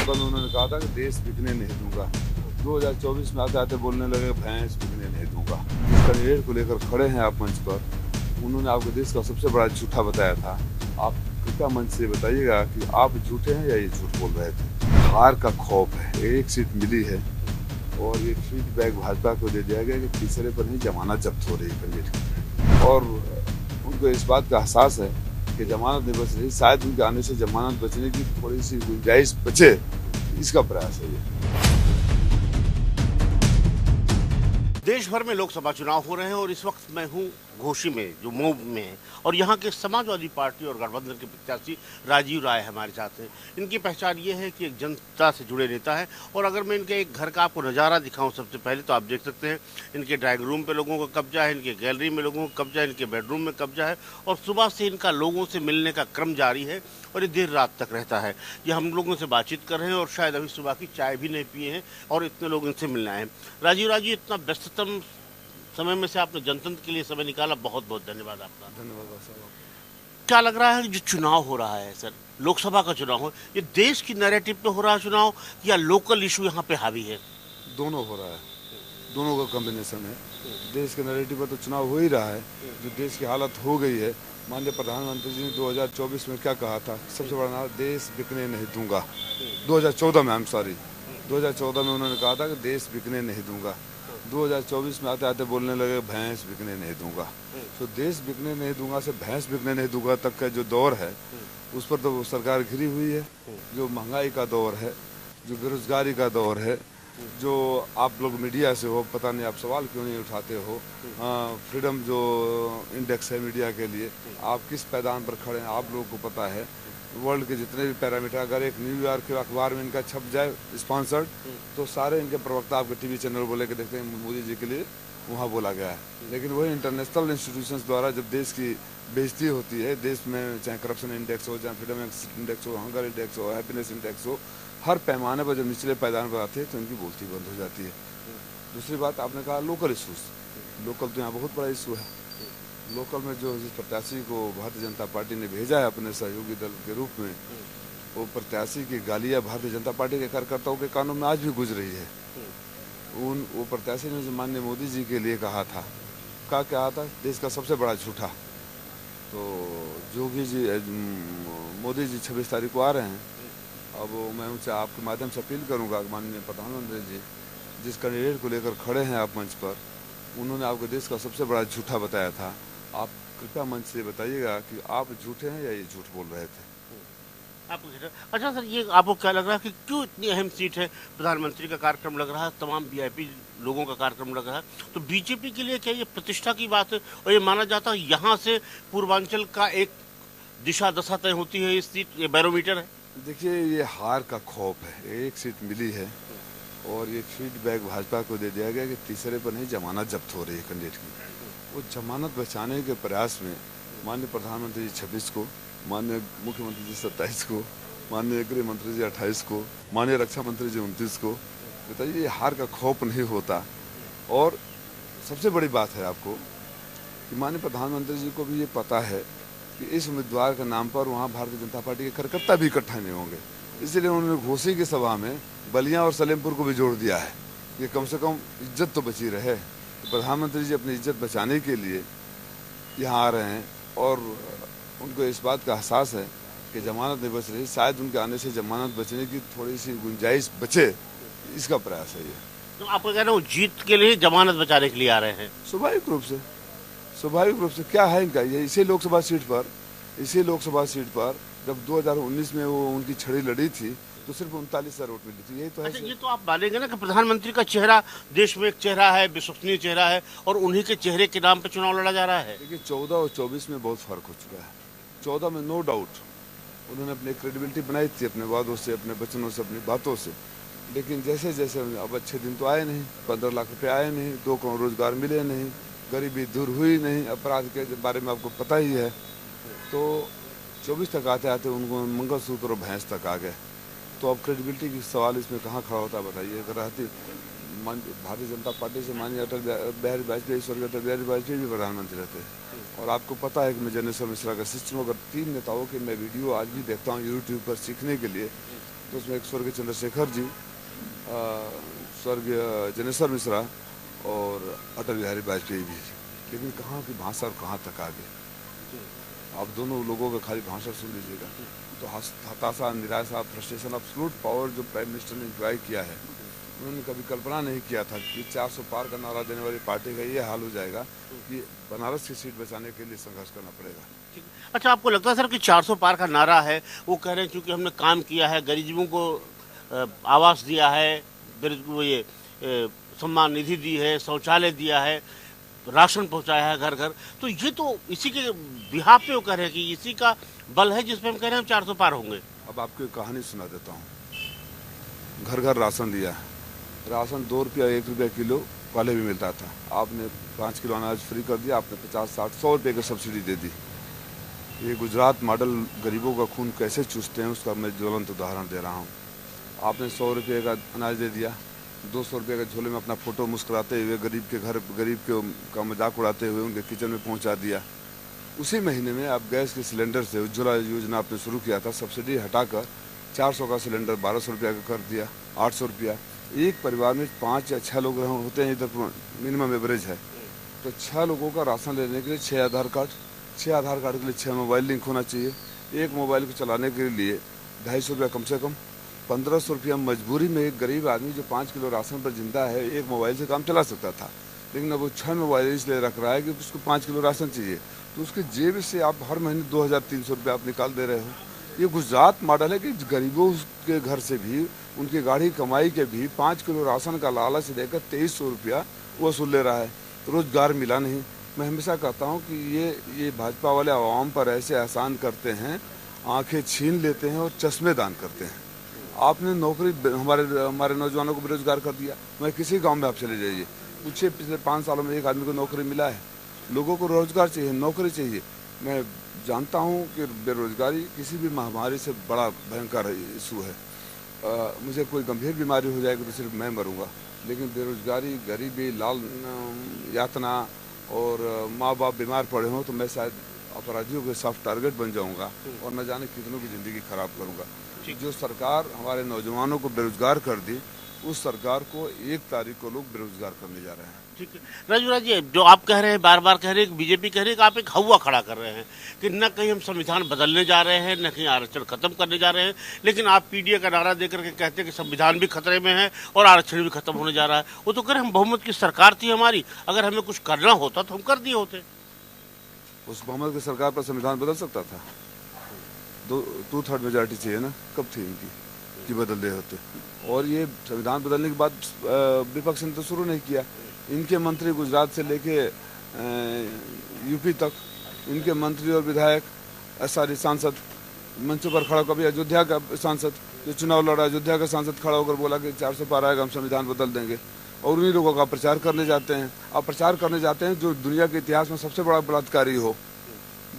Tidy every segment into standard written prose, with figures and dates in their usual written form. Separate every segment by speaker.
Speaker 1: 2014 में उन्होंने कहा था कि देश बिकने नहीं दूंगा। 2024 में आते आते बोलने लगे भैंस बिकने नहीं दूंगा। जिस कैंडिडेट को लेकर खड़े हैं आप मंच पर, उन्होंने आपके देश का सबसे बड़ा झूठा बताया था। आप कृपया मंच से बताइएगा कि आप झूठे हैं या ये झूठ बोल रहे थे। हार का खौफ है, एक सीट मिली है और ये फीडबैक भाजपा को दे दिया गया कि तीसरे पर ही जमानत जब्त हो रही है कैंडिडेट की, और उनको इस बात का एहसास है कि जमानत नहीं बच रही, शायद उनके आने से जमानत बचने की थोड़ी सी गुंजाइश बचे, इसका प्रयास है ये।
Speaker 2: देश भर में लोकसभा चुनाव हो रहे हैं और इस वक्त मैं हूं घोसी में, जो मऊ में है, और यहाँ के समाजवादी पार्टी और गठबंधन के प्रत्याशी राजीव राय हमारे साथ हैं। इनकी पहचान ये है कि एक जनता से जुड़े नेता है। और अगर मैं इनके एक घर का आपको नज़ारा दिखाऊं सबसे पहले, तो आप देख सकते हैं इनके ड्राइंग रूम पे लोगों का कब्जा है, इनके गैलरी में लोगों का कब्जा है, इनके बेडरूम में कब्जा है, और सुबह से इनका लोगों से मिलने का क्रम जारी है और ये देर रात तक रहता है। ये हम लोगों से बातचीत कर रहे हैं और शायद अभी सुबह की चाय भी नहीं पिए हैं और इतने लोग इनसे मिलने आए हैं। राजीव जी, इतना व्यस्ततम समय में से आपने जनतंत्र के लिए समय निकाला, बहुत बहुत धन्यवाद आपका।
Speaker 1: धन्यवाद साहब।
Speaker 2: क्या लग रहा है जो चुनाव हो रहा है सर, लोकसभा का चुनाव हो, ये देश की नैरेटिव पे हो रहा है चुनाव या लोकल इशू यहाँ पे हावी है?
Speaker 1: दोनों हो रहा है, दोनों का कॉम्बिनेशन है। देश के नैरेटिव पर तो चुनाव हो ही रहा है। जो देश की हालत हो गई है, माननीय प्रधानमंत्री जी ने 2024 में क्या कहा था, सबसे बड़ा नारा देश बिकने नहीं दूंगा। 2014 में 2014 में उन्होंने कहा था कि देश बिकने नहीं दूंगा। 2024 में आते आते बोलने लगे भैंस बिकने नहीं दूंगा। तो देश बिकने नहीं दूंगा से भैंस बिकने नहीं दूंगा तक का जो दौर है, उस पर तो सरकार घिरी हुई है। जो महंगाई का दौर है, जो बेरोजगारी का दौर है, जो आप लोग मीडिया से हो, पता नहीं आप सवाल क्यों नहीं उठाते हो। फ्रीडम जो इंडेक्स है मीडिया के लिए, आप किस पैदान पर खड़े हैं आप लोगों को पता है। वर्ल्ड के जितने भी पैरामीटर, अगर एक न्यूयॉर्क के अखबार में इनका छप जाए स्पॉन्सर्ड, तो सारे इनके प्रवक्ता आपके टीवी चैनल बोले के देखते हैं मोदी जी के लिए वहाँ बोला गया है। लेकिन वही इंटरनेशनल इंस्टीट्यूशंस द्वारा जब देश की बेइज्जती होती है, देश में चाहे करप्शन इंडेक्स हो, चाहे फ्रीडम इंडेक्स हो, हंगर इंडेक्स हो, हैप्पीनेस इंडेक्स हो, हर पैमाने पर जब निचले पैदान पर आते हैं तो इनकी बोलती बंद हो जाती है। दूसरी बात, आपने कहा लोकल इशूज, लोकल तो यहाँ बहुत बड़ा इशू है। लोकल में जो जिस प्रत्याशी को भारतीय जनता पार्टी ने भेजा है अपने सहयोगी दल के रूप में, वो प्रत्याशी की गालियाँ भारतीय जनता पार्टी के कार्यकर्ताओं के कानों में आज भी गुज रही है। वो प्रत्याशी ने जो माननीय मोदी जी के लिए कहा था, क्या था, देश का सबसे बड़ा झूठा। तो जोगी जी, मोदी जी 26 तारीख को आ रहे हैं। अब मैं उनसे आपके माध्यम से अपील करूंगा, माननीय प्रधानमंत्री जी, जिस कैंडिडेट को लेकर खड़े हैं आप मंच पर, उन्होंने आपके देश का सबसे बड़ा झूठा बताया था। आप कृपया मंच से बताइएगा कि आप झूठे हैं या ये झूठ बोल रहे थे।
Speaker 2: अच्छा सर, ये आपको क्या लग रहा है कि क्यों इतनी अहम सीट है? प्रधानमंत्री का कार्यक्रम लग रहा है, तमाम वीआईपी लोगों का कार्यक्रम लग रहा है, तो बीजेपी के लिए क्या ये प्रतिष्ठा की बात है? और ये माना जाता है यहाँ से पूर्वांचल का एक दिशा दशा तय होती है, इस सीट, ये बैरोमीटर है।
Speaker 1: देखिए, ये हार का खौफ है, एक सीट मिली है और ये फीडबैक भाजपा को दे दिया गया कि तीसरे पर नहीं जमानत जब्त हो रही है कैंडिडेट की। वो जमानत बचाने के प्रयास में माननीय प्रधानमंत्री जी 26 को, माननीय मुख्यमंत्री जी 27 को, माननीय गृह मंत्री जी 28 को, माननीय रक्षा मंत्री जी 29 को, बताइए ये हार का खौफ नहीं होता। और सबसे बड़ी बात है आपको कि माननीय प्रधानमंत्री जी को भी ये पता है कि इस उम्मीदवार के नाम पर वहाँ भारतीय जनता पार्टी के कार्यकर्ता भी इकट्ठा नहीं होंगे। इसलिए उन्होंने घोसी की सभा में बलिया और सलेमपुर को भी जोड़ दिया है कि कम से कम इज्जत तो बची रहे। तो प्रधानमंत्री जी अपनी इज्जत बचाने के लिए यहाँ आ रहे हैं और उनको इस बात का एहसास है कि जमानत नहीं बच रही, शायद उनके आने से जमानत बचने की थोड़ी सी गुंजाइश बचे, इसका प्रयास है ये।
Speaker 2: तो आपको कह रहे हो जीत के लिए जमानत बचाने के लिए आ रहे हैं?
Speaker 1: स्वाभाविक रूप से क्या है इनका ये, इसी लोकसभा सीट पर जब 2019 में वो उनकी छड़ी लड़ी थी तो सिर्फ 39,000 वोट मिली थी, यही तो है।
Speaker 2: अच्छा, ये तो आप मानेंगे ना कि प्रधानमंत्री का चेहरा देश में एक चेहरा है, विश्वसनीय चेहरा है, और उन्हीं के चेहरे के नाम पे चुनाव लड़ा जा रहा है।
Speaker 1: देखिए, 14 और 24 में बहुत फर्क हो चुका है। 14 में नो डाउट उन्होंने अपनी क्रेडिबिलिटी बनाई थी अपने वादों से, अपने वचनों से, अपनी बातों से। लेकिन जैसे जैसे अब अच्छे दिन तो आए नहीं, 15 लाख रुपये आए नहीं, 2 करोड़ रोजगार मिले नहीं, गरीबी दूर हुई नहीं, अपराध के बारे में आपको पता ही है। तो 24 तक आते आते उनको मंगलसूत्र और भैंस तक आ गए। तो अब क्रेडिबिलिटी की सवाल इसमें कहाँ खड़ा होता बताइए। अगर रहती भारतीय जनता पार्टी से माननीय अटल बिहारी वाजपेयी, स्वर्गीय अटल बिहारी वाजपेयी भी प्रधानमंत्री रहते। और आपको पता है कि मैं जनेश्वर मिश्रा का सिस्टम, अगर 3 नेताओं के मैं वीडियो आज भी देखता हूँ यूट्यूब पर सीखने के लिए, तो उसमें एक स्वर्गीय चंद्रशेखर जी, स्वर्गीय जनेश्वर मिश्रा और अटल बिहारी वाजपेयी भी। लेकिन कहाँ की भाषा और कहाँ तक आगे। आप दोनों लोगों का खाली भाषा सुन लीजिएगा तो हताशा, निराशा, फ्रस्ट्रेशन, एब्सोल्यूट पावर जो प्राइम मिनिस्टर ने एंजॉय किया है, उन्होंने कभी कल्पना नहीं किया था कि 400 पार का नारा देने वाली पार्टी का ये हाल हो जाएगा कि बनारस की सीट बचाने के लिए संघर्ष करना पड़ेगा।
Speaker 2: अच्छा, आपको लगता है सर कि 400 पार का नारा है, वो कह रहे हैं क्योंकि हमने काम किया है, गरीबों को आवास दिया है, वो ये सम्मान निधि दी है, शौचालय दिया है, राशन पहुंचाया है घर घर, तो ये तो इसी के बिहाफ पे वो कह रहे हैं कि इसी का बल है जिस पे हम कह रहे हैं हम 400 पार होंगे।
Speaker 1: अब आपको एक कहानी सुना देता हूँ। घर घर राशन दिया, राशन 2 रुपया 1 रुपया किलो पहले भी मिलता था, आपने 5 किलो अनाज फ्री कर दिया, आपने 50, 60, 100 रुपये की सब्सिडी दे दी। ये गुजरात मॉडल गरीबों का खून कैसे चूसते हैं उसका मैं ज्वलंत उदाहरण दे रहा हूँ। आपने 100 रुपये का अनाज दे दिया, 200 रुपये का झोले में अपना फोटो मुस्कुराते हुए गरीब के घर, गरीब का मजाक उड़ाते हुए उनके किचन में पहुँचा दिया। उसी महीने में आप गैस के सिलेंडर से उज्ज्वला योजना आपने शुरू किया था, सब्सिडी हटाकर 400 का सिलेंडर 1200 रुपया का कर दिया, 800 रुपया। एक परिवार में 5 या 6 लोग होते हैं, इधर मिनिमम एवरेज है, तो 6 लोगों का राशन लेने के लिए 6 आधार कार्ड, 6 आधार कार्ड के लिए 6 मोबाइल लिंक होना चाहिए। एक मोबाइल को चलाने के लिए 250 रुपया कम से कम, 1500 रुपया मजबूरी में एक गरीब आदमी जो 5 किलो राशन पर जिंदा है एक मोबाइल से काम चला सकता था। लेकिन अब वो 6 मोबाइल इसलिए रख रहा है कि उसको 5 किलो राशन चाहिए, तो उसके जेब से आप हर महीने 2300 रुपया आप निकाल दे रहे हो। ये गुजरात मॉडल है कि गरीबों के घर से भी, उनकी गाढ़ी कमाई के भी 5 किलो राशन का लालच देकर 2300 रुपया वसूल ले रहा है। रोजगार मिला नहीं। मैं हमेशा कहता हूँ कि ये भाजपा वाले आवाम पर ऐसे एहसान करते हैं, आंखें छीन लेते हैं और चश्मे दान करते हैं। आपने नौकरी हमारे नौजवानों को बेरोजगार कर दिया। मैं किसी गांव में आप चले जाइए, पूछिए पिछले 5 सालों में एक आदमी को नौकरी मिला है। लोगों को रोजगार चाहिए, नौकरी चाहिए। मैं जानता हूं कि बेरोजगारी किसी भी महामारी से बड़ा भयंकर इशू है। मुझे कोई गंभीर बीमारी हो जाएगी तो सिर्फ मैं मरूंगा, लेकिन बेरोजगारी, गरीबी, लाल यातना और माँ बाप बीमार पड़े हों तो मैं शायद अपराधियों के सॉफ्ट टारगेट बन जाऊंगा और न जाने कितनों की ज़िंदगी खराब करूंगा। जो सरकार हमारे नौजवानों को बेरोजगार कर दी, उस सरकार को 1 तारीख को लोग बेरोजगार करने जा रहे हैं।
Speaker 2: ठीक है राजू जी, जो आप कह रहे हैं, बार बार कह रहे हैं, बीजेपी कह रही है कि आप एक हवा खड़ा कर रहे हैं कि न कहीं हम संविधान बदलने जा रहे हैं, न कहीं आरक्षण खत्म करने जा रहे हैं, लेकिन आप पीडीए का नारा देकर के कहते हैं कि संविधान भी खतरे में है और आरक्षण भी खत्म होने जा रहा है। वो तो कह रहे हैं हम बहुमत की सरकार थी हमारी, अगर हमें कुछ करना होता तो हम कर दिए होते।
Speaker 1: उस बहुमत की सरकार पर संविधान बदल सकता था? 2/3 मेजोरिटी चाहिए ना, कब थी इनकी कि बदल दे होते? और ये संविधान बदलने के बाद विपक्ष ने तो शुरू नहीं किया। इनके मंत्री गुजरात से लेके यूपी तक, इनके मंत्री और विधायक, सारी सांसद मंचों पर खड़ा, कभी अयोध्या का सांसद जो चुनाव लड़ा, अयोध्या का सांसद खड़ा होकर बोला कि 400 पार आएगा, हम संविधान बदल देंगे, और उन्हीं लोगों का प्रचार करने जाते हैं। आप प्रचार करने जाते हैं जो दुनिया के इतिहास में सबसे बड़ा बलात्कारी हो,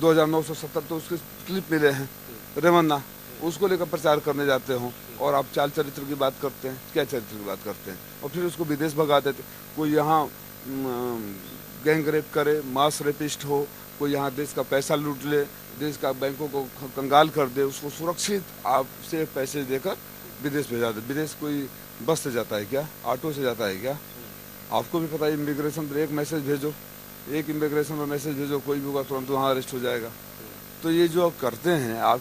Speaker 1: 2970 तो उसके क्लिप मिले हैं, रेमन्ना, उसको लेकर प्रचार करने जाते हो और आप चाल चरित्र की बात करते हैं। क्या चरित्र की बात करते हैं? और फिर उसको विदेश भगा देते। कोई यहाँ गैंग रेप करे, मास रेपिस्ट हो, कोई यहाँ देश का पैसा लूट ले, देश का बैंकों को कंगाल कर दे, उसको सुरक्षित आपसे पैसे देकर विदेश भेजा दे। विदेश कोई बस से जाता है क्या? ऑटो से जाता है क्या? आपको भी पता है, इमिग्रेशन पर एक मैसेज भेजो, एक इमिग्रेशन पर मैसेज भेजो, कोई भी होगा तुरंत वहाँ अरेस्ट हो जाएगा। तो ये जो करते हैं आप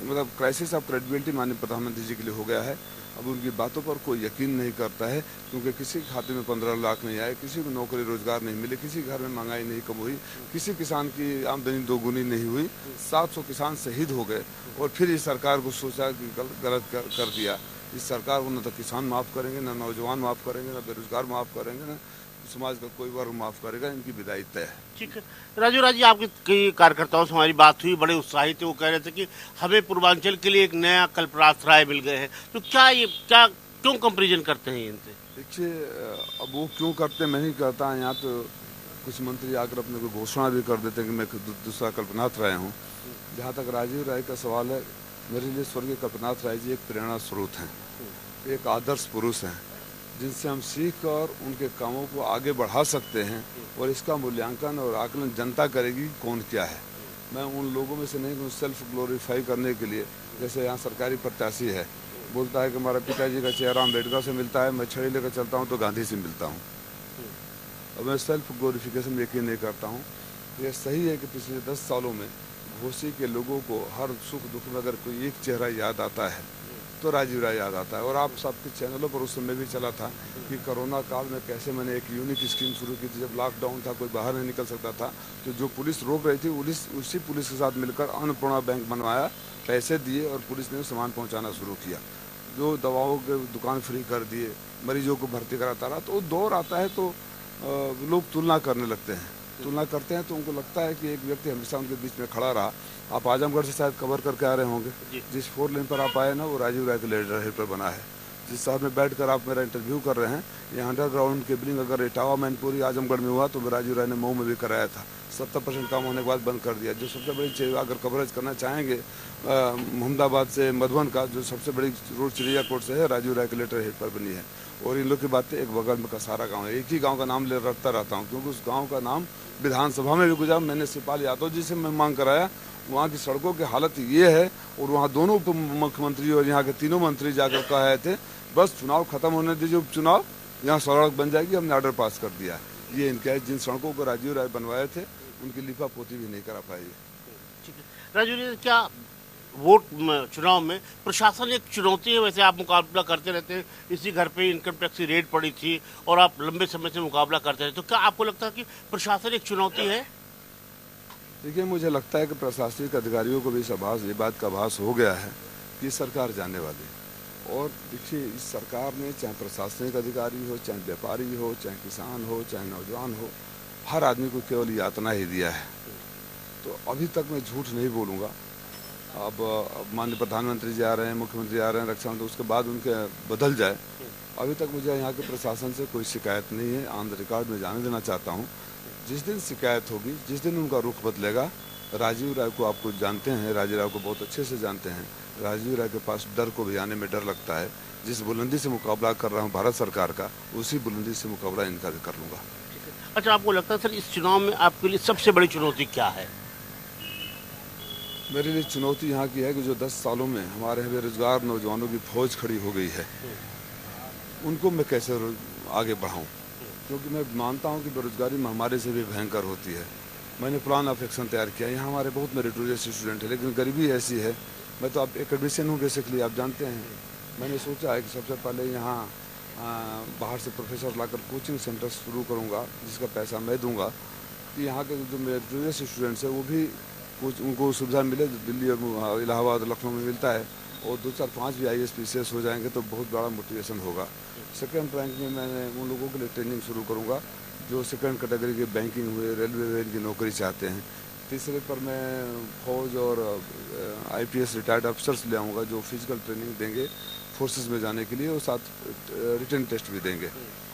Speaker 1: मतलब क्राइसिस ऑफ क्रेडिबिलिटी माननीय प्रधानमंत्री जी के लिए हो गया है। अब उनकी बातों पर कोई यकीन नहीं करता है, क्योंकि किसी के खाते में 15 लाख नहीं आए, किसी को नौकरी रोजगार नहीं मिले, किसी घर में महंगाई नहीं कम हुई, किसी किसान की आमदनी 2 गुनी नहीं हुई, 700 किसान शहीद हो गए। और फिर इस सरकार को सोचा कि गलत कर दिया। इस सरकार को न तो किसान माफ़ करेंगे, न नौजवान माफ़ करेंगे, न बेरोजगार माफ़ करेंगे, न समाज का कोई वर्ग माफ़ करेगा। इनकी विदाई तय है।
Speaker 2: ठीक है राजू जी, आपके कई कार्यकर्ताओं से हमारी बात हुई, बड़े उत्साहित थे। वो कह रहे थे कि हमें पूर्वांचल के लिए एक नया कल्पनाथ राय मिल गए हैं। तो क्या क्यों कंपेरिजन करते हैं इनसे?
Speaker 1: देखिए, अब वो क्यों करते हैं मैं नहीं कहता। यहाँ तो कुछ मंत्री आकर अपने को घोषणा भी कर देते हैं कि मैं दूसरा कल्पनाथ राय हूँ। जहाँ तक राजीव राय का सवाल है, मेरे लिए स्वर्गीय कल्पनाथ राय जी एक प्रेरणा स्रोत हैं, एक आदर्श पुरुष हैं, जिनसे हम सीख कर उनके कामों को आगे बढ़ा सकते हैं। और इसका मूल्यांकन और आकलन जनता करेगी कौन क्या है। मैं उन लोगों में से नहीं हूँ सेल्फ ग्लोरीफाई करने के लिए। जैसे यहाँ सरकारी प्रत्याशी है, बोलता है कि हमारा पिताजी का चेहरा अम्बेडकर से मिलता है, मैं छड़ी लेकर चलता हूँ तो गांधी से मिलता हूँ। और मैं सेल्फ ग्लोरिफिकेशन में यकीन नहीं करता हूँ। ये सही है कि पिछले 10 सालों में घोसी के लोगों को हर सुख दुख में अगर कोई एक चेहरा याद आता है तो राजीव राय याद आता है। और आप सबके चैनलों पर उस समय भी चला था कि कोरोना काल में कैसे मैंने एक यूनिक स्कीम शुरू की थी। जब लॉकडाउन था, कोई बाहर नहीं निकल सकता था, तो जो पुलिस रोक रही थी उसी पुलिस के साथ मिलकर अन्नपूर्णा बैंक बनवाया, पैसे दिए और पुलिस ने सामान पहुँचाना शुरू किया। जो दवाओं के दुकान फ्री कर दिए, मरीजों को भर्ती कराता रहा। तो दौर आता है तो लोग तुलना करने लगते हैं, तुलना करते हैं तो उनको लगता है कि एक व्यक्ति हमेशा उनके बीच में खड़ा रहा। आप आजमगढ़ से शायद कवर करके आ रहे होंगे, जिस 4 लेन पर आप आए ना, वो राजीव राय के लेटर हेड पर बना है। जिस शहर में बैठकर आप मेरा इंटरव्यू कर रहे हैं, ये अंडरग्राउंड केबलिंग अगर इटावा मैनपुरी आजमगढ़ में हुआ तो राजीव राय ने मऊ में भी कराया था। 70% काम होने के बाद बंद कर दिया। जो सबसे बड़ी चीज अगर कवरेज करना चाहेंगे मोहम्मदाबाद से मधुबन का, जो सबसे बड़ी रोड चिड़ियाकोट से है, राजीव राय के लेटर हेड पर बनी है। और इन लोग की बातें एक बगल में कसारा गांव है, एक ही गांव का नाम ले रखता रहता हूं क्योंकि उस गांव का नाम विधानसभा में भी गुजरा। मैंने शिवपाल यादव जी से मैं मांग कराया, वहाँ की सड़कों की हालत ये है। और वहाँ दोनों उप मुख्यमंत्री और यहाँ के तीनों मंत्री जाकर कहे थे बस चुनाव खत्म होने दीजिए, उपचुनाव, यहाँ सड़क बन जाएगी। हमने ऑर्डर पास कर दिया है। ये इनका जिन सड़कों को राजीव राय बनवाए थे उनकी लिपा पोती भी नहीं करा पाई।
Speaker 2: ठीक है राजीव जी, क्या वोट चुनाव में प्रशासन एक चुनौती है? वैसे आप मुकाबला करते रहते हैं, इसी घर पे इनकम टैक्स की रेड पड़ी थी और आप लंबे समय से मुकाबला करते रहे, तो क्या आपको लगता है कि प्रशासन एक चुनौती है?
Speaker 1: देखिए, मुझे लगता है कि प्रशासनिक अधिकारियों को भी इस बात का आभास हो गया है कि सरकार जाने वाली है। और देखिए, इस सरकार ने चाहे प्रशासनिक अधिकारी हो, चाहे व्यापारी हो, चाहे किसान हो, चाहे नौजवान हो, हर आदमी को केवल यातना ही दिया है। तो अभी तक मैं झूठ नहीं बोलूँगा। अब माननीय प्रधानमंत्री जी आ रहे हैं, मुख्यमंत्री आ रहे हैं, रक्षा मंत्री, उसके बाद उनके बदल जाए। अभी तक मुझे यहाँ के प्रशासन से कोई शिकायत नहीं है। ऑन द रिकॉर्ड में जाने देना चाहता हूँ, जिस दिन शिकायत होगी, जिस दिन उनका रुख बदलेगा, राजीव राय को आपको जानते हैं, राजीव राय को बहुत अच्छे से जानते हैं। राजीव राय के पास डर को भी आने में डर लगता है। जिस बुलंदी से मुकाबला कर रहा हूँ भारत सरकार का, उसी बुलंदी से मुकाबला इनका भी कर लूँगा।
Speaker 2: अच्छा, आपको लगता है सर इस चुनाव में आपके लिए सबसे बड़ी चुनौती क्या है?
Speaker 1: मेरे लिए चुनौती यहाँ की है कि जो 10 सालों में हमारे बेरोजगार नौजवानों की फौज खड़ी हो गई है, उनको मैं कैसे आगे बढ़ाऊँ, क्योंकि मैं मानता हूँ कि बेरोजगारी महामारी से भी भयंकर होती है। मैंने प्लान ऑफ एक्शन तैयार किया। यहाँ हमारे बहुत मेरिटोरियस स्टूडेंट हैं, लेकिन गरीबी ऐसी है। मैं तो आप एकेडमिशियन हूँ बेसिकली, आप जानते हैं। मैंने सोचा है कि सबसे पहले यहाँ बाहर से प्रोफेसर लाकर कोचिंग सेंटर शुरू करूँगा, जिसका पैसा मैं दूँगा, कि यहाँ के जो मेरिटोरियस स्टूडेंट्स हैं वो भी कुछ उनको सुविधा मिले। दिल्ली और इलाहाबाद, लखनऊ में मिलता है। और 2, 4, 5 भी IAS PCS हो जाएंगे तो बहुत बड़ा मोटिवेशन होगा। सेकंड रैंक में मैंने उन लोगों के लिए ट्रेनिंग शुरू करूँगा जो सेकंड कैटेगरी के बैंकिंग हुए, रेलवे में की नौकरी चाहते हैं। तीसरे पर मैं फौज और IPS रिटायर्ड अफसर्स ले आऊँगा जो फिजिकल ट्रेनिंग देंगे फोर्सेस में जाने के लिए, और साथ रिटन टेस्ट भी देंगे।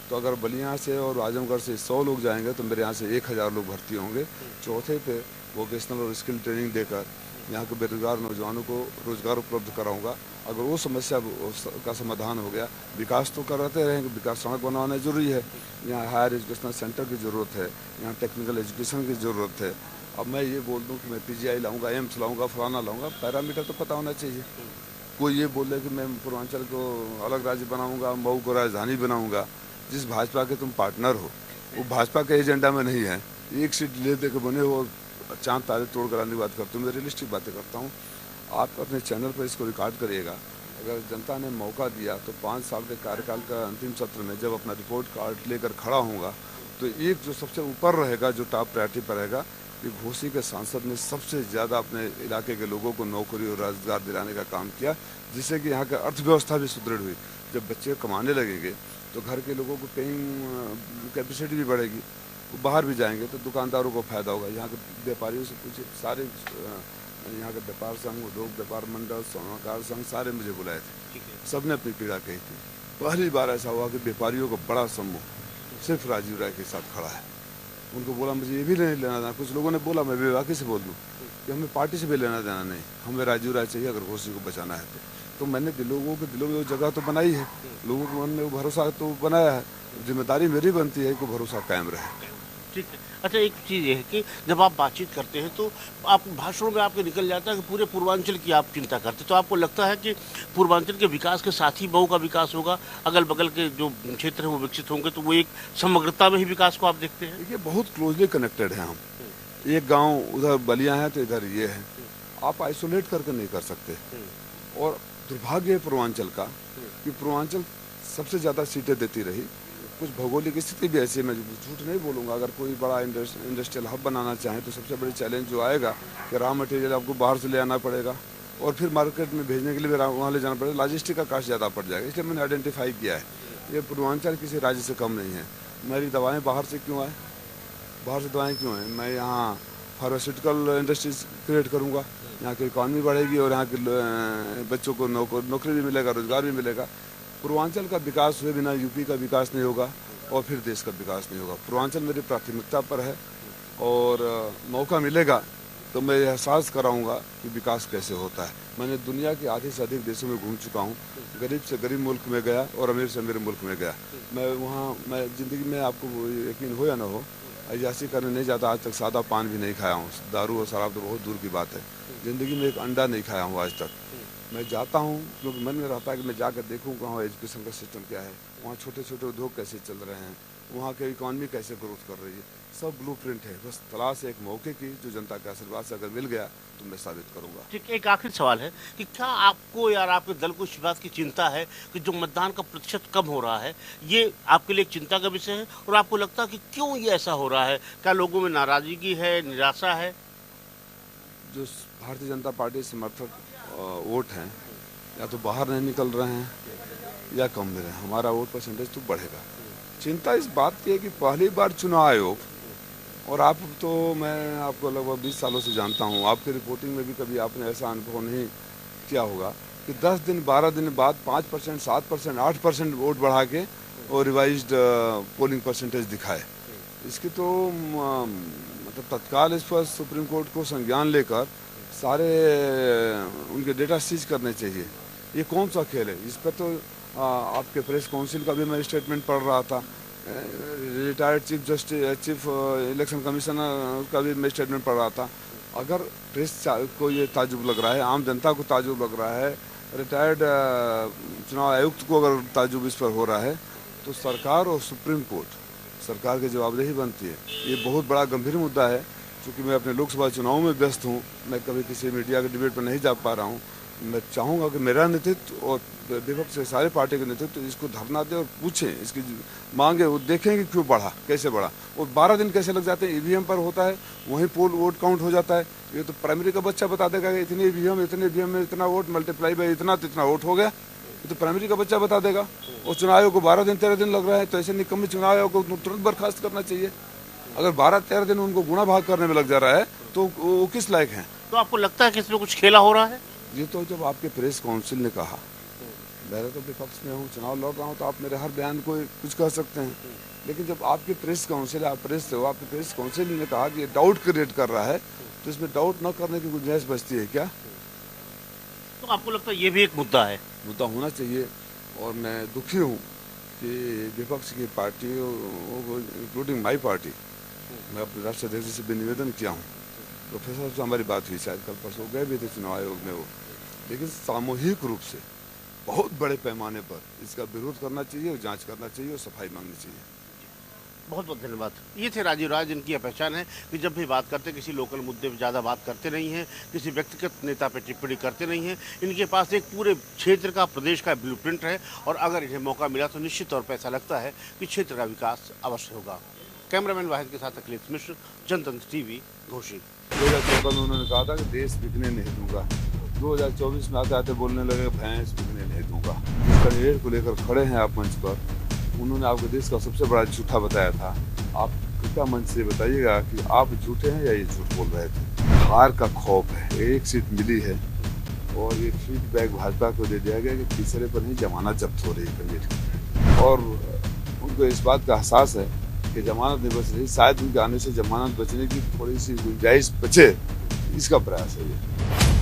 Speaker 1: तो अगर बलिया से और आजमगढ़ से 100 लोग जाएंगे तो मेरे यहाँ से 1000 लोग भर्ती होंगे। चौथे पे वोकेशनल और स्किल ट्रेनिंग देकर यहाँ के बेरोजगार नौजवानों को रोजगार उपलब्ध कराऊंगा। अगर वो समस्या का समाधान हो गया, विकास तो कराते रहेंगे, विकास सड़क बनवाना जरूरी है, यहाँ हायर एजुकेशनल सेंटर की ज़रूरत है, यहाँ टेक्निकल एजुकेशन की ज़रूरत है। अब मैं ये बोल दूँ कि मैं PGI लाऊंगा, एम्स लाऊंगा, फलाना लाऊंगा, पैरामीटर तो पता होना चाहिए। कोई ये बोले कि मैं पूर्वांचल को अलग राज्य बनाऊँगा, मऊ को राजधानी बनाऊँगा। जिस भाजपा के तुम पार्टनर हो वो भाजपा के एजेंडा में नहीं है। एक सीट ले दे के बने हो, चांद तारे तोड़ कराने की बात करते हो। मैं रियलिस्टिक बातें करता हूँ। आप अपने चैनल पर इसको रिकॉर्ड करिएगा। अगर जनता ने मौका दिया तो 5 साल के कार्यकाल का अंतिम सत्र में जब अपना रिपोर्ट कार्ड लेकर खड़ा होऊंगा तो एक जो सबसे ऊपर रहेगा, जो टॉप प्रायोरिटी पर रहेगा, कि घोसी के सांसद ने सबसे ज़्यादा अपने इलाके के लोगों को नौकरी और रोजगार दिलाने का काम किया, जिससे कि यहाँ की अर्थव्यवस्था भी सुदृढ़ हुई। जब बच्चे कमाने लगेंगे तो घर के लोगों को पेइंग कैपेसिटी भी बढ़ेगी, वो बाहर भी जाएंगे तो दुकानदारों को फायदा होगा। यहाँ के व्यापारियों से पूछे, सारे यहाँ के व्यापार संघ, उद्योग व्यापार मंडल, स्वर्णकार संघ, सारे मुझे बुलाए थे। सबने अपनी पीड़ा कही थी। पहली बार ऐसा हुआ कि व्यापारियों का बड़ा समूह सिर्फ राजीव राय के साथ खड़ा है। उनको बोला मुझे ये भी नहीं लेना देना। कुछ लोगों ने बोला, मैं बेबाकी से बोल दूँ कि हमें पार्टी से भी लेना देना नहीं, हमें राजीव राय चाहिए अगर घोसी को बचाना है तो मैंने लोगों के दिलों में वो जगह तो बनाई है, लोगों के मन में वो भरोसा तो बनाया है। जिम्मेदारी मेरी बनती है कि भरोसा कायम रहे।
Speaker 2: ठीक है। अच्छा, एक चीज़ ये है कि जब आप बातचीत करते हैं तो आप भाषणों में आपके निकल जाता है कि पूरे पूर्वांचल की आप चिंता करते हैं, तो आपको लगता है कि पूर्वांचल के विकास के साथ ही मऊ का विकास होगा, अगल बगल के जो क्षेत्र हैं वो विकसित होंगे, तो वो एक समग्रता में ही विकास को आप देखते हैं?
Speaker 1: देखिए, बहुत क्लोजली कनेक्टेड है हम। एक गांव उधर बलिया है तो इधर ये है, आप आइसोलेट करके नहीं कर सकते। और दुर्भाग्य है पूर्वांचल का कि पूर्वांचल सबसे ज़्यादा सीटें देती रही। कुछ भौगोलिक स्थिति भी ऐसी है, मैं झूठ नहीं बोलूँगा, अगर कोई बड़ा इंडस्ट्रियल हब बनाना चाहे तो सबसे बड़ी चैलेंज जो आएगा कि रॉ मटेरियल आपको बाहर से ले आना पड़ेगा और फिर मार्केट में भेजने के लिए भी वहाँ ले जाना पड़ेगा, लॉजिस्टिक का कास्ट ज़्यादा पड़ जाएगा। इसलिए मैंने आइडेंटिफाई किया है ये पूर्वांचल किसी राज्य से कम नहीं है। मेरी दवाएँ बाहर से क्यों आए, बाहर से दवाएँ क्यों हैं? मैं यहाँ फार्मास्यूटिकल इंडस्ट्रीज क्रिएट करूँगा, यहाँ की इकॉनमी बढ़ेगी और यहाँ के बच्चों को नौकरी भी मिलेगा, रोजगार भी मिलेगा। पूर्वांचल का विकास हुए बिना यूपी का विकास नहीं होगा और फिर देश का विकास नहीं होगा। पूर्वांचल मेरी प्राथमिकता पर है और मौका मिलेगा तो मैं एहसास कराऊंगा कि विकास कैसे होता है। मैंने दुनिया के आधे से अधिक देशों में घूम चुका हूँ, गरीब से गरीब मुल्क में गया और अमीर से अमीर मुल्क में गया। मैं ज़िंदगी में, आपको यकीन हो या ना हो, अयाशी करने नहीं जाता, आज तक सादा पान भी नहीं खाया हूँ, दारू और शराब तो बहुत दूर की बात है। ज़िंदगी में एक अंडा नहीं खाया हूँ आज तक। मैं जाता हूँ क्योंकि मन में रहता है कि मैं जाकर देखूँ वहाँ एजुकेशन का सिस्टम क्या है, वहाँ छोटे छोटे उद्योग कैसे चल रहे हैं, वहाँ की इकॉनमी कैसे ग्रोथ कर रही है। सब ब्लूप्रिंट है, बस तलाश है एक मौके की जो जनता के आशीर्वाद से अगर मिल गया तो मैं साबित करूँगा।
Speaker 2: ठीक, एक आखिरी सवाल है कि क्या आपको या आपके दल को इस बात की चिंता है कि जो मतदान का प्रतिशत कम हो रहा है, ये आपके लिए एक चिंता का विषय है? और आपको लगता है कि क्यों ये ऐसा हो रहा है? क्या लोगों में नाराजगी है, निराशा है?
Speaker 1: जो भारतीय जनता पार्टी समर्थक वोट हैं या तो बाहर नहीं निकल रहे हैं या कम मिल रहे हैं, हमारा वोट परसेंटेज तो बढ़ेगा। चिंता इस बात की है कि पहली बार चुनाव आयोग, और आप तो, मैं आपको लगभग 20 सालों से जानता हूँ, आपकी रिपोर्टिंग में भी कभी आपने ऐसा अनुभव नहीं किया होगा कि 10 दिन 12 दिन बाद 5%, 7%, 8% वोट बढ़ा के और रिवाइज्ड पोलिंग परसेंटेज दिखाए। इसकी तो मतलब तत्काल इस पर सुप्रीम कोर्ट को संज्ञान लेकर सारे उनके डेटा सीज करने चाहिए। ये कौन सा खेल है? इस पर तो आपके प्रेस काउंसिल का भी मैं स्टेटमेंट पढ़ रहा था, रिटायर्ड चीफ इलेक्शन कमिश्नर का भी मैं स्टेटमेंट पढ़ रहा था। अगर प्रेस को ये ताजुब लग रहा है, आम जनता को ताजुब लग रहा है, रिटायर्ड चुनाव आयुक्त को अगर ताजुब इस पर हो रहा है, तो सरकार और सुप्रीम कोर्ट, सरकार की जवाबदेही बनती है। ये बहुत बड़ा गंभीर मुद्दा है। चूँकि मैं अपने लोकसभा चुनाव में व्यस्त हूँ, मैं कभी किसी मीडिया के डिबेट पर नहीं जा पा रहा हूँ। मैं चाहूँगा कि मेरा नेतृत्व और विपक्ष से सारे पार्टी के नेतृत्व इसको धरना दे और पूछें, इसकी मांगे, वो देखें कि क्यों बढ़ा, कैसे बढ़ा। और 12 दिन कैसे लग जाते हैं, ईवीएम पर होता है, वहीं पोल वोट काउंट हो जाता है। ये तो प्राइमरी का बच्चा बता देगा कि इतने ईवीएम में इतना वोट मल्टीप्लाई बाई इतना तो इतना वोट हो गया, ये तो प्राइमरी का बच्चा बता देगा। और चुनाव आयोग को 12 दिन 13 दिन लग रहा है, तो ऐसे निकम्मे चुनाव आयोग को तुरंत बर्खास्त करना चाहिए। अगर 12-13 दिन उनको गुणा भाग करने में लग जा रहा है तो वो किस लायक हैं?
Speaker 2: तो आपको लगता है कि इसमें कुछ खेला हो रहा है?
Speaker 1: ये तो जब आपके प्रेस काउंसिल ने कहा, मैं तो विपक्ष में हूँ, चुनाव लड़ रहा हूँ, तो आप मेरे हर बयान को कुछ कह सकते हैं। लेकिन जब आपके प्रेस काउंसिल, आप प्रेस से हो, आपके प्रेस काउंसिल ने कहा कि ये डाउट क्रिएट कर रहा है, तो इसमें डाउट न करने की गुंजाइश बचती है क्या?
Speaker 2: तो आपको लगता है ये भी एक मुद्दा है?
Speaker 1: मुद्दा होना चाहिए। और मैं दुखी हूँ कि विपक्ष की पार्टी, इंक्लूडिंग माई पार्टी, मैं अपने राष्ट्रीय अध्यक्ष से भी निवेदन किया हूँ, प्रोफेसर से हमारी बात हुई, शायद कल परसों गए भी थे चुनाव आयोग में वो, लेकिन सामूहिक रूप से बहुत बड़े पैमाने पर इसका विरोध करना चाहिए और जांच करना चाहिए और सफाई मांगनी चाहिए।
Speaker 2: बहुत बहुत धन्यवाद। ये थे राजीव राय, जिनकी यह पहचान है कि जब भी बात करते किसी लोकल मुद्दे पर ज़्यादा बात करते नहीं हैं, किसी व्यक्तिगत नेता पर टिप्पणी करते नहीं हैं। इनके पास एक पूरे क्षेत्र का, प्रदेश का ब्लूप्रिंट है और अगर इन्हें मौका मिला तो निश्चित तौर पर ऐसा लगता है कि क्षेत्र का विकास अवश्य होगा। कैमरामैन वाहिद के साथ अखिलेश मिश्र, जनतंत्र टीवी, घोषी।
Speaker 1: 2014 में उन्होंने कहा था कि देश बिकने नहीं दूंगा। 2024 में आते आते बोलने लगे भैंस बिकने नहीं दूंगा। जिस कैंडिडेट को लेकर खड़े हैं आप मंच पर, उन्होंने आपके देश का सबसे बड़ा झूठा बताया था। आप कृपया मंच से बताइएगा कि आप झूठे हैं या ये झूठ बोल रहे थे। हार का खौफ है, एक सीट मिली है और ये फीडबैक भाजपा को दे दिया गया कि तीसरे पर ही जमानत जब्त हो रही है कैंडिडेट, और उनको इस बात का एहसास है कि जमानत नहीं बच रही, शायद उनके आने से जमानत बचने की थोड़ी सी गुंजाइश बचे, इसका प्रयास है ये।